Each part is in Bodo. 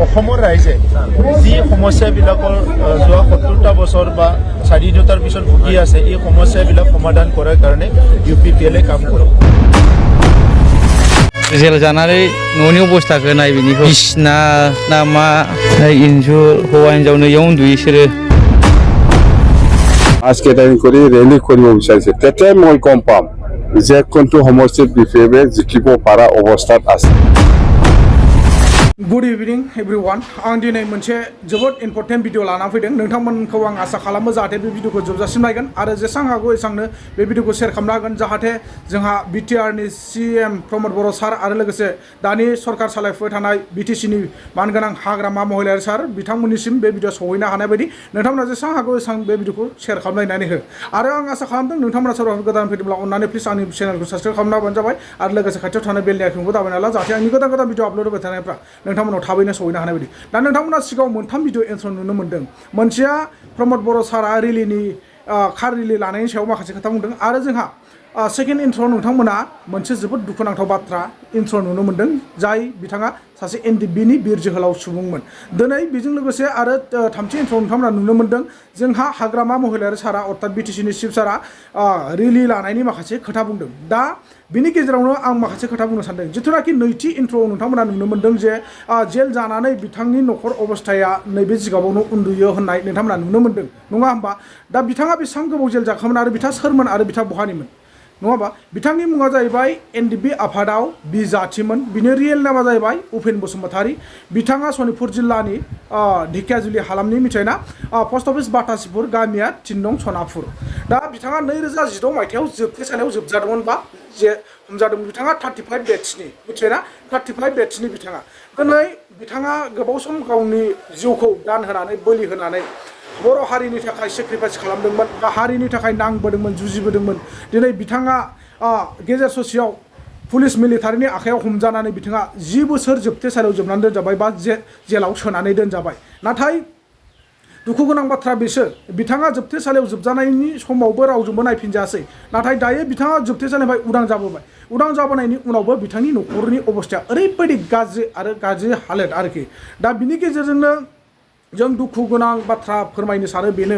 অসমৰ ৰাইজে যি সমস্যাবিলাকৰ যোৱা 70টা বছৰ বা স্বাধীনতাৰ পিছত ভুগি আছে এই সমস্যাবিলাক সমাধান কৰাৰ কাৰণে UPPL কাম কৰে। जेल जानानै न'नि अबस्थाखौ नायबिनिखौ बिसना ना मा इन्जुर हौवा हिन्जावनो इयाव उन्दुयो बिसोरो আজকে টাইম কৰি ৰেলী কৰিব বিচাৰিছে তেতিয়া মই গম পাম যে কোনটো সমষ্টিত BPF জিকিব পৰা অৱস্থাত আছে। Good evening everyone. आं दिनै मोनसे जोबोद इम्पर्टेन्ट भिडिअ लाना फैदों नोंथांमोनखौ आं आसा खालामो जाहाथे बे भिडिअखौ जोबजासिम नायगोन आरो जेसां हागौ एसांनो बे भिडिअखौ शेयार खालामना होगोन जाहाथे जोंहा BTR नि CM प्रमोद बर' सार आरो लोगोसे दानि सरकार सालायफुबाय थानाय BTC नि मानगोनां हाग्रामा महिलारि सार बिथांमोननिसिम बे भिडिअ सहैनो हानाय बायदि नोंथांमोना जेसां हागौ एसां बे भिडिअखौ शेयार खालामनानै हो आरो आं आसा खालामदों नोंथांमोना सोरबाफोर गोदान फैदोंब्ला अन्नानै प्लिज आंनि चेनेलखौ साबस्क्राइब खालामना होबानो जाबाय आरो लोगोसे खाथियाव थानाय बेल आइकनखौ दाबायना ला जाहाथे आंनि गोदान भिडिअ आपल'ड होबाय थानायफ्रा नोंथांमोनाव थाबैनो सहैनो हानाय बायदि दा नोंथांमोना सिगाङाव मोनथाम भिडिअ एन्ट्र नुनो मोन्दों मोनसेया प्रमोद बर' सारा रेलिनि कार रेलि लानायनि सायाव माखासे खोथा बुंदों आरो जोंहा सेकेन्ड इन्ट्र नोंथांमोना मोनसे जोबोद दुखुनांथाव बाथ्रा इन्ट्र नुनो मोन्दों जाय बिथाङा सासे NDFB नि बिर जोहोलाव सुबुंमोन दिनै बेजों लोगोसे आरो थामथि इन्ट्र नोंथांमोना नुनो मोन्दों जोंहा हाग्रामा महिलारि सारा अर्थात BTC नि चिफ सारा रेलि लानायनि माखासे खोथा बुंदों दा बिनि गेजेरावनो आं माखासे खोथा बुंनो सानदों जिथुनाखि नैथि इन्ट्रआव नोंथांमोना नुनो मोन्दों जे जेल जानानै बिथांनि न'खर अबस्थाया नैबे जिगाबावनो उन्दुयो होननाय नोंथांमोना नुनो मोन्दों नङा होमबा दा बिथाङा बेसेबां गोबाव जेल जाखांमोन आरो बिथाङा सोरमोन आरो बिथाङा बहानिमोन नङा होमबा बिथांनि मुङा जाहैबाय NDFB आफादाव B जातिमोन बिनि रियेल नामा जाहैबाय उपेन बसुमतारी बिथाङा सनितपुर जिल्लानि ढेकियाजुलि हालामनि मिथिबायना पस्ट अफिस बाटासिपुर गामिया 3 नं सनापुर दा बिथाङा 2016 मायथाइयाव जोबथेसालियाव जोबजादोंमोन बा जे हमजादोंमोन बिथाङा 35 बेट्सनि मिथिबायना 35 बेट्सनि बिथाङा दिनै बिथाङा गोबाव सम गावनि जिउखौ दान होनानै बोलि होनानै बर' हारिनि थाखाय सेक्रिफाइस खालामदोंमोन बा हारिनि थाखाय नांबोदोंमोन जुजिबोदोंमोन दिनै बिथाङा गेजेर ससेयाव पुलिस मिलिटारिनि आखायाव हमजानानै बिथाङा 10 बोसोर जोबथेसालियाव जोबनानै दोनजाबाय बा जेलाव सोनानै दोनजाबाय नाथाय दुखु गोनां बाथ्रा बेसो बिथाङा जोबथेसालियाव जोबजानायनि समावबो रावजोंबो नायफिनजायासै नाथाय दायो बिथाङा जोबथेसालिनिफ्राय उदां जाबोबाय उदां जाबोनायनि उनावबो बिथांनि न'खरनि अबस्थाया ओरैबायदि गाज्रि आरो गाज्रि हालोद आरोखि दा बिनि गेजेरजोंनो जों दुखु गोनां बाथ्रा फोरमायनो सानो बेनो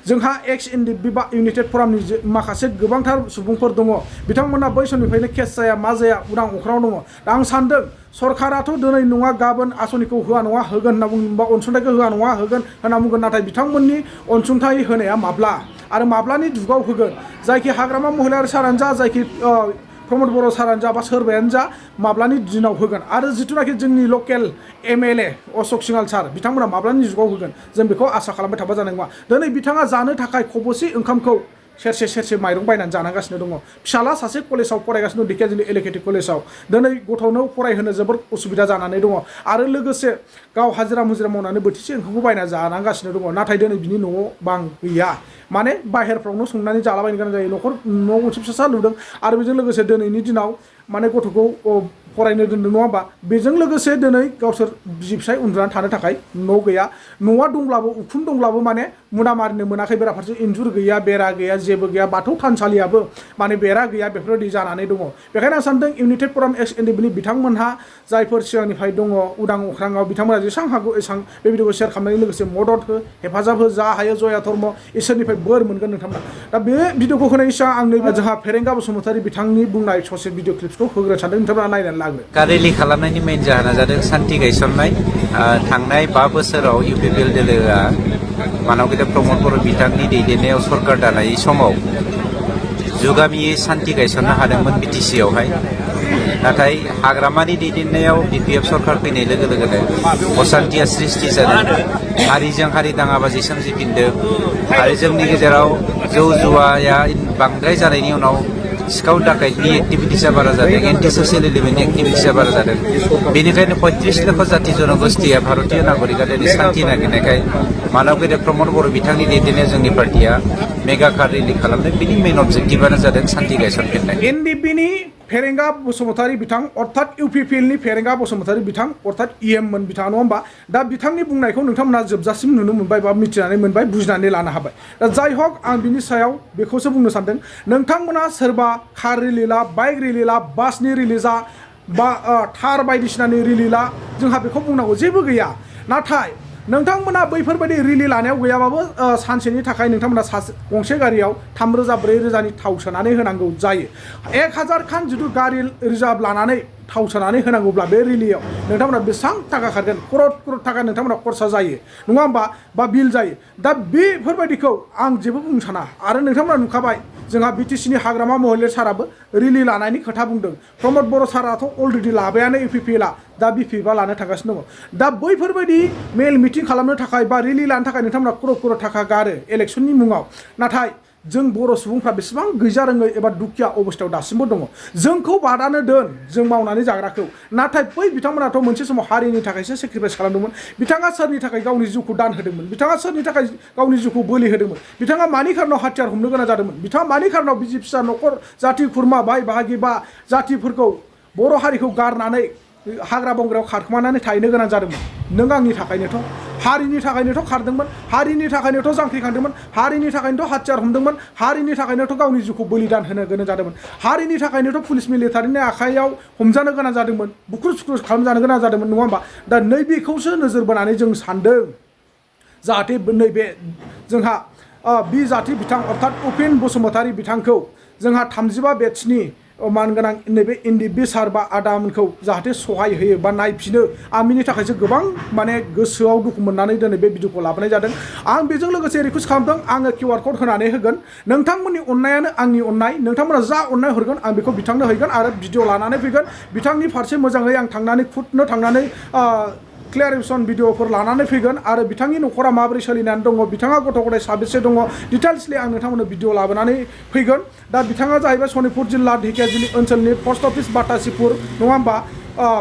जोंहा एक्स NDFB बा इउनाइटेड फरामनि माखासे गोबांथार सुबुंफोर दङ बिथांमोना बै समनिफ्रायनो केस जाया मा जाया उदां अख्राङाव दङ दा आं सानदों सरकाराथ' दिनै नङा गाबोन आसनिखौ होआ नङा होगोन होनना बुंबा अनसुंथाइखौ होआ नङा होगोन होनना बुंगोन नाथाय बिथांमोननि अनसुंथाइ होनाया माब्ला आरो माब्लानि जुगाव होगोन जायखि हाग्रामा महिलारि सारानो जा जायखि प्रमोद बर' सारानो जा बा सोरबायानो जा माब्लानि दिनाव होगोन आरो जिथुनाखि जोंनि लकेल MLA अशोक सिंहाल सार बिथांमोना माब्लानि जुगाव होगोन जों बेखौ आसा खालामबाय थाबा जानाय नङा दिनै बिथाङा जानो थाखाय खबसे ओंखामखौ सेरसे माइरं बायनानै जानांगासिनो दङ फिसाला सासे कलेजाव फरायगासिनो दं ढेकियाजुलि एलिकेटि कलेजाव दिनै गथ'नो फरायहोनो जोबोर उसुबिदा जानानै दङ आरो लोगोसे गाव हाजिरा मुजिरा मावनानै बोथिसे ओंखामखौ बायना जानांगासिनो दङ नाथाय दिनै बिनि न'आव बां गैया माने बाहेरफ्रावनो संनानै जालाबायनो गोनां जायो न' गंसे फिसा लुदों आरो बेजों लोगोसे दिनैनि दिनाव माने गथ'खौ फरायनो दोनदों नङा होमबा बेजों लोगोसे दिनै गावसोर बिसि फिसाय उन्दुनानै थानो थाखाय न' गैया न'आ दंब्लाबो उखुम दंब्लाबो माने मुदा मारिनो मोनाखै बेराफारसे इन्जुर गैया बेरा गैया जेबो गैया बाथौ थानसालियाबो माने बेरा गैया बेफोरबायदि जानानै दङ बेखायनो आं सानदों इउनाइटेड फराम एक्स NDFB नि बिथांमोनहा जायफोर सिगांनिफ्राय दङ उदां अख्राङाव बिथांमोना जेसां हागौ एसां बे भिडिअखौ शेयार खालामनायजों लोगोसे मदद हो हेफाजाब हो जा हायो जया धर्म इसोरनिफ्राय बोर मोनगोन नोंथांमोना दा बे भिडिअखौ होनायनि सिगां आं नैबे जोंहा फेरेंगा बसुमतारी बिथांनि बुंनाय ससे भिडिअ क्लिप्सखौ होग्रोनो सानदों नोंथांमोना नायनानै लाग्रो कार रेलि खालामनायनि मेन जाहोना जादों सान्थि गायसननाय थांनाय 5 बोसोराव UPPL दोलोआ मानगेदेर प्रमोद बर' बिथांनि दैदेननायाव सरकार दानाय समाव जुगामियै सान्थि गायसननो हादोंमोन BTC आवहाय नाथाय हाग्रामानि दैदेननायाव BPF सरकार फैनाय लोगो लोगोनो असान्थिया सृष्टि जादों हारिजों हारि दाङाबाजि सोमजिफिनदों आरो जोंनि गेजेराव जौ जुवाया बांद्राय जानायनि उनाव सिखाव डाकाइटनि एक्टिभिटिसा बारा जादों एन्टि ससियेल एलिमेन्टनि एक्टिभिटिसा बारा जादों बेनिखायनो 35 लाख जाति जनगोष्ठीया भारतीय नागरिकआ दिनै सान्थि नागिरनायखाय मानगेदेर प्रमोद बर' बिथांनि दैदेननायाव जोंनि पार्टिया मेगा कार रेलि खालामदों बिनि मेन अबजेक्टिभआनो जादों सान्थि गायसनफिननाय NDFB नि फेरेंगा बसुमतारी बिथां अर्थात UPPL नि फेरेंगा बसुमतारी बिथां अर्थात EM मोन बिथाङा नङा होमबा दा बिथांनि बुंनायखौ नोंथांमोना जोबजासिम नुनो मोनबाय बा मिथिनानै मोनबाय बुजिनानै लानो हाबाय दा जाय हक आं बिनि सायाव बेखौसो बुंनो सानदों नोंथांमोना सोरबा कार रेलि ला बाइक रेलि ला बासनि रेलि जा बा थार बायदिसिनानि रेलि ला जोंहा बेखौ बुंनांगौ जेबो गैया नाथाय नोंथांमोना बैफोरबायदि रिलि लानायाव गैयाबाबो सानसेनि थाखाय नोंथांमोना गंसे गारियाव 3,000-4,000नि थाव सोनानै होनांगौ जायो 1,000 खान जुदि गारि रिजार्भ लानानै थाव सोनानै होनांगौब्ला बे रिलियाव नोंथांमोना बेसेबां थाखा खारगोन क'र'र थाखा नोंथांमोना खरसा जायो नङा होमबा बा बिल जायो दा बेफोरबायदिखौ आं जेबो बुंनो साना आरो नोंथांमोना नुखाबाय जोंहा बिटिसिनि हाग्रामा महरले साराबो रिलि लानायनि खोथा बुंदों प्रमद बर' साराथ' अलरेडि लाबायानो UPPLआ दा BPF लानो थांगासिनो दङ दा बैफोरबायदि मेल मिटिं खालामनो थाखाय बा रिलि लानो थाखाय नोंथांमोना क'र'र थाखा गारो इलेक्सननि मुङाव नाथाय जों बर' सुबुंफ्रा बेसेबां गैजारोङै एबा दुखिया अबस्थायाव दासिमबो दङ जोंखौ बादानो दोन जों मावनानै जाग्राखौ नाथाय बै बिथांमोनाथ' मोनसे समाव हारिनि थाखायसो सेक्रिफाइस खालामदोंमोन बिथाङा सोरनि थाखाय गावनि जिउखौ दान होदोंमोन बिथाङा सोरनि थाखाय गावनि जिउखौ बोलि होदोंमोन बिथाङा मानि खारनाव हाथियार हमनो गोनां जादोंमोन बिथाङा मानि खारनाव बिसि फिसा न'खर जाथि खुरमा बाय बाहागि बा जातिफोरखौ बर' हारिखौ गारनानै हाग्रा बंग्रायाव खारखोमानानै थाहैनो गोनां जादोंमोन नों आंनि थाखायनोथ' हारिनि थाखायनोथ' खारदोंमोन हारिनि थाखायनोथ' जांख्रिखांदोंमोन हारिनि थाखायनोथ' हाथियार हमदोंमोन हारिनि थाखायनोथ' गावनि जिउखौ बलिदान होनो गोनां जादोंमोन हारिनि थाखायनोथ' पुलिस मिलिटारिनि आखायाव हमजानो गोनां जादोंमन बुख्रुब सुख्रुब खालामजानो गोनां जादोंमोन नङा होमबा दा नैबेखौसो नोजोर बोनानै जों सानदों जाहाथे नैबे जोंहा बि जाति बिथां अर्थात उपेन बसुमतारी बिथांखौ जोंहा 35 बेट्सनि मानगोनां नैबे NDFB सार बा आदामोनखौ जाहाथे सहाय होयो बा नायफिनो आं बिनि थाखायसो गोबां माने गोसोआव दुखु मोननानै दिनै बे भिडिअखौ लाबोनाय जादों आं बेजों लोगोसे रिकुवेस्ट खालामदों आङो QR क'ड होनानै होगोन नोंथांमोननि अननायानो आंनि अननाय नोंथांमोना जा अननाय हरगोन आं बेखौ बिथांनो हैगोन आरो भिडिअ लानानै फैगोन बिथांनि फारसे मोजाङै आं थांनानै खुदनो थांनानै क्लियारेसन भिडिअफोर लानानै फैगोन आरो बिथांनि न'खरा माबोरै सोलिनानै दङ बिथाङा गथ' गथाय साबेसे दङ डिटेल्सलि आं नोंथांमोननो भिडिअ लाबोनानै फैगोन दा बिथाङा जाहैबाय सनितपुर जिल्ला ढेकियाजुलि ओनसोलनि पस्ट अफिस बाटासिपुर नङा होमबा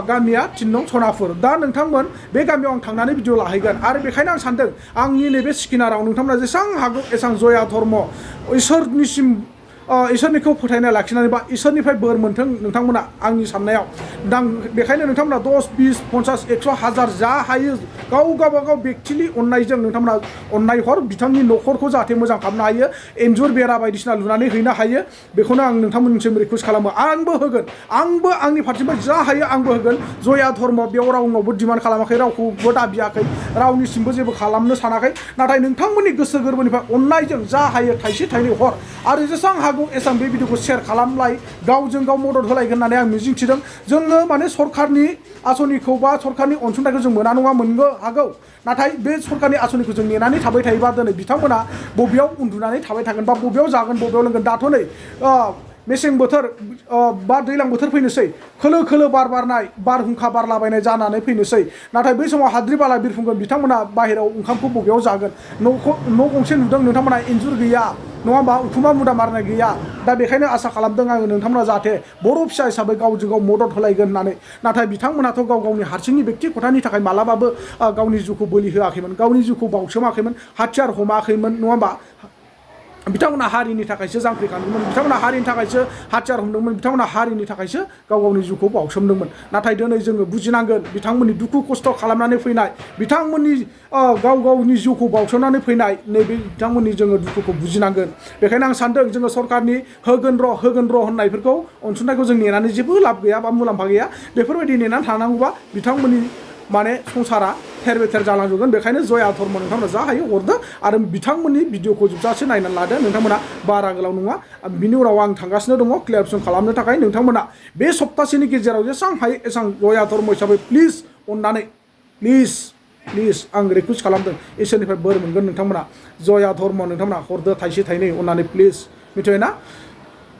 गामिया 3 नं सनापुर दा नोंथांमोन बे गामियाव आं थांनानै भिडिअ लाहैगोन आरो बेखायनो आं सानदों आंनि नैबे स्किनाराव नोंथांमोना जेसेबां हागौ एसेबां जया धर्म इसोरनिसिम इसोरनिखौ फोथायनाय लाखिनानै बा इसोरनिफ्राय बोर मोन्थों नोंथांमोना आंनि साननायाव दा बेखायनो नोंथांमोना 10, 20, 50, 100, 1000 जा हायो गावबागाव व्यक्तिनि अननायजों नोंथांमोना अननाय हर बिथांनि न'खरखौ जाहाथे मोजां खालामनो हायो इन्जुर बेरा बायदिसिना लुनानै हैनो हायो बेखौनो आं नोंथांमोननिसिम रिकुवेस्ट खालामो आंबो होगोन आंबो आंनि फारसेनिफ्राय जा हायो आंबो होगोन जया धर्म बेयाव रावनावबो डिमान्ड खालामाखै रावखौबो दाबियाखै रावनिसिमबो जेबो खालामनो सानाखै नाथाय नोंथांमोननि गोसो गोरबोनिफ्राय अननायजों जा हायो थाइसे थाइनै हर आरो जेसेबां हागौ एसां बे भिडिअखौ शेयार खालामलाय गावजों गाव मदद होलायगोन होननानै आं मिजिंथिदों जोङो माने सरकारनि आसनिखौ बा सरकारनि अनसुंथाइखौ जों मोना नङा मोननो हागौ नाथाय बे सरकारनि आसनिखौ जों नेनानै थाबाय थायोबा दिनै बिथांमोना बबेयाव उन्दुनानै थाबाय थागोन बा बबेयाव जागोन बबेयाव लोंगोन दाथ' नै मेसें बोथोर बा दैलां बोथोर फैनोसै खोलो खोलो बार बारनाय बारहुंखा बारलाबायनाय जानानै फैनोसै नाथाय बै समाव हाद्रि बाला बिरफुंगोन बिथांमोना बाहेरायाव ओंखामखौ बबेयाव जागोन न' गंसे नुदों नोंथांमोना इन्जुर गैया नङा होमबा उखुमा मुदा मारनाय गैया दा बेखायनो आसा खालामदों आङो नोंथांमोना जाहाथे बर' फिसा हिसाबै गावजों गाव मदद होलायगोन होननानै नाथाय बिथांमोनाथ' गाव गावनि हारसिंनि बेक्ति खथानि थाखाय मालाबाबो गावनि जिउखौ बोलि होआखैमोन गावनि जिउखौ बावसोमाखैमोन हाथियार हमाखैमोन नङा होमबा बिथांमोना हारिनि थाखायसो जांख्रिखांदोंमोन बिथांमोना हारिनि थाखायसो हाथियार हमदोंमोन बिथांमोना हारिनि थाखायसो गाव गावनि जिउखौ बावसोमदोंमोन नाथाय दिनै जोङो बुजिनांगोन बिथांमोननि दुखु खस्थ' खालामनानै फैनाय बिथांमोननि गाव गावनि जिउखौ बावसोमनानै फैनाय नैबे बिथांमोननि जोङो दुखुखौ बुजिनांगोन बेखायनो आं सानदों जोङो सरकारनि होगोन र' होननायफोरखौ अनसुंथाइखौ जों नेनानै जेबो लाब गैया बा मुलाम्फा गैया बेफोरबायदि नेनानै थानांगौबा बिथांमोननि माने संसारा थेर बेथेर जालांजोबगोन बेखायनो जया धर्म नोंथांमोना जा हायो हरदो आरो बिथांमोननि भिडिअखौ जोबजासे नायनानै लादो नोंथांमोना बारा गोलाव नङा बिनि उनाव आं थांगासिनो दङ क्लियारेसन खालामनो थाखाय नोंथांमोना बे सप्तासेनि गेजेराव जेसेबां हायो एसेबां जया धर्म हिसाबै प्लिज अननानै प्लिज आं रिकुवेस्ट खालामदों इसोरनिफ्राय बोर मोनगोन नोंथांमोना जया धर्म नोंथांमोना हरदो थाइसे थाइनै अननानै प्लिज मिथिबायना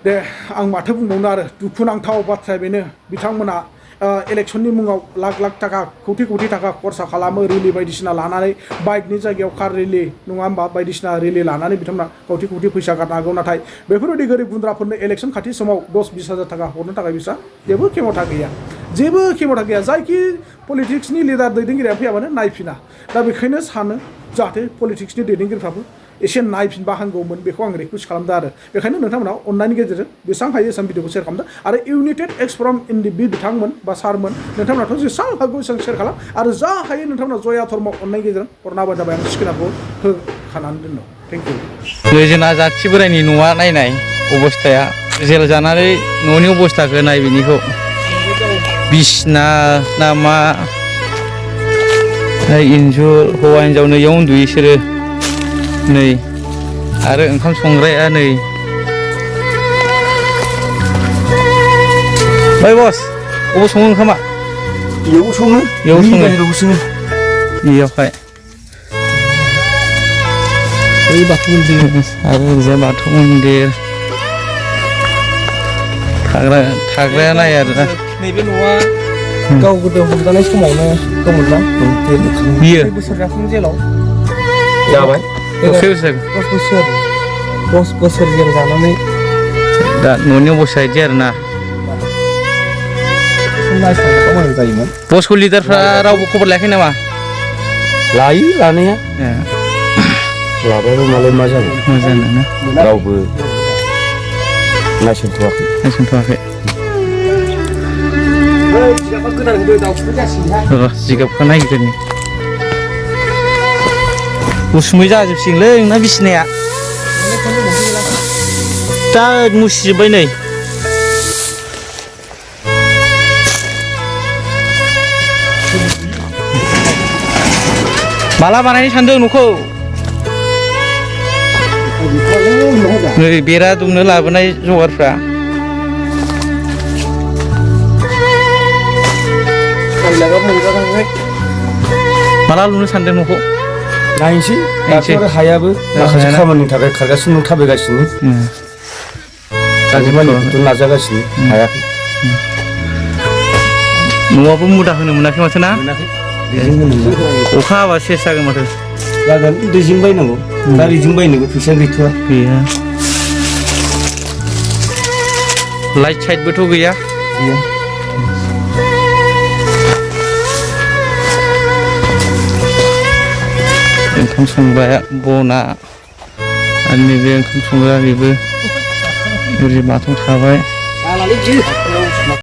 दे आं माथो बुंबावनो आरो दुखुनांथाव बाथ्राया बेनो बिथांमोना इलेक्शननि मुङाव लाख लाख थाखा कौटि थाखा खरसा खालामो रिलि बायदिसिना लानानै बाइकनि जायगायाव कार रिलि नङा होमबा बायदिसिना रिलि लानानै बिथांमोना कौटि फैसा गारनो हागौ नाथाय बेफोरबायदि गोरिब गुन्द्राफोरनो इलेक्शन खाथि समाव 10-20 हाजार थाखा हरनो थाखाय बिसा जेबो खेमथा गैया जायखि पलिटिक्सनि लिडार दैदेनगिरिया फैयाबानो नायफिना दा बेखायनो सानो जाहाथे पलिटिक्सनि दैदेनगिरिफ्राबो एसे नायफिनबा हामगौमोन बेखौ आं रिकुवेस्ट खालामदों आरो बेखायनो नोंथांमोना अननायनि गेजेरजों बेसेबां हायो एसेबां भिडिअखौ शेयार खालामदों आरो इउनाइटेड एक्स फ्रम NDFB बिथांमोन बा सारमोन नोंथांमोनाथ' जेसेबां हागौ एसेबां शेयार खालाम आरो जा हायो नोंथांमोना जया धर्म अननायनि गेजेरजों हरना होबानो जाबाय आं स्क्रिनाखौ होखानानै दोनदों थेंक इउ जोंना जाथि बोराइनि न'आ नायनाय अबस्थाया जेल जानानै न'नि अबस्थाखौ नाय बिनिखौ बिसना ना मा इन्जुर हौवा हिन्जावनो इयाव उन्दुयो बिसोरो नै आरो ओंखाम संग्राया नै ओइ बस अबाव सङो ओंखामा इयाव सङो इयावहाय बै बाथौ मन्दिर आरो ओरैजाय बाथौ मन्दिर थाग्राया नाय आरोना नैबे न'आ गाव गोदो हमजानाय समावनो दंमोन ना बियो बोसोर जाखांनाय जेलाव जाबाय 10 बोसोर जेल जानानै दा न'नि अबस्था बिदि आरोना मोजां जायोमोन बसखौ लिडारफ्रा रावबो खबर लायाखै नामा लायो लानाया लाबाबो मालाय मा जागोन मोजाङानो रावबो नायसनथ'वाखै जिगाबखौ नायग्रोनि उसुमै जाजोबसिगोनलै नोंना बिसिनाया दा मुसिजोब्बाय नै माला बानायनो सानदों न'खौ नै बेरा दुमनो लाबोनाय जगारफ्रा माला लुनो सानदों न'खौ नायनोसै दाथ' आरो हायाबो माखासे खामानिनि थाखाय खारगासिनो थाबायगासिनो जाजोबमानिखौथ' नाजागासिनो हायाखै न'आबो मुदा होनो मोनाखै माथो ना अखा हाबा सेस जागोन माथो जागोन दैजों बायनांगौ दा दैजों बायनोबो फैसा गैथ'वा गैया लाइट साइटबोथ' गैया ओंखाम संग्राया बना आरो नैबे ओंखाम संग्रा बेबो ओरै बाथौ थाबाय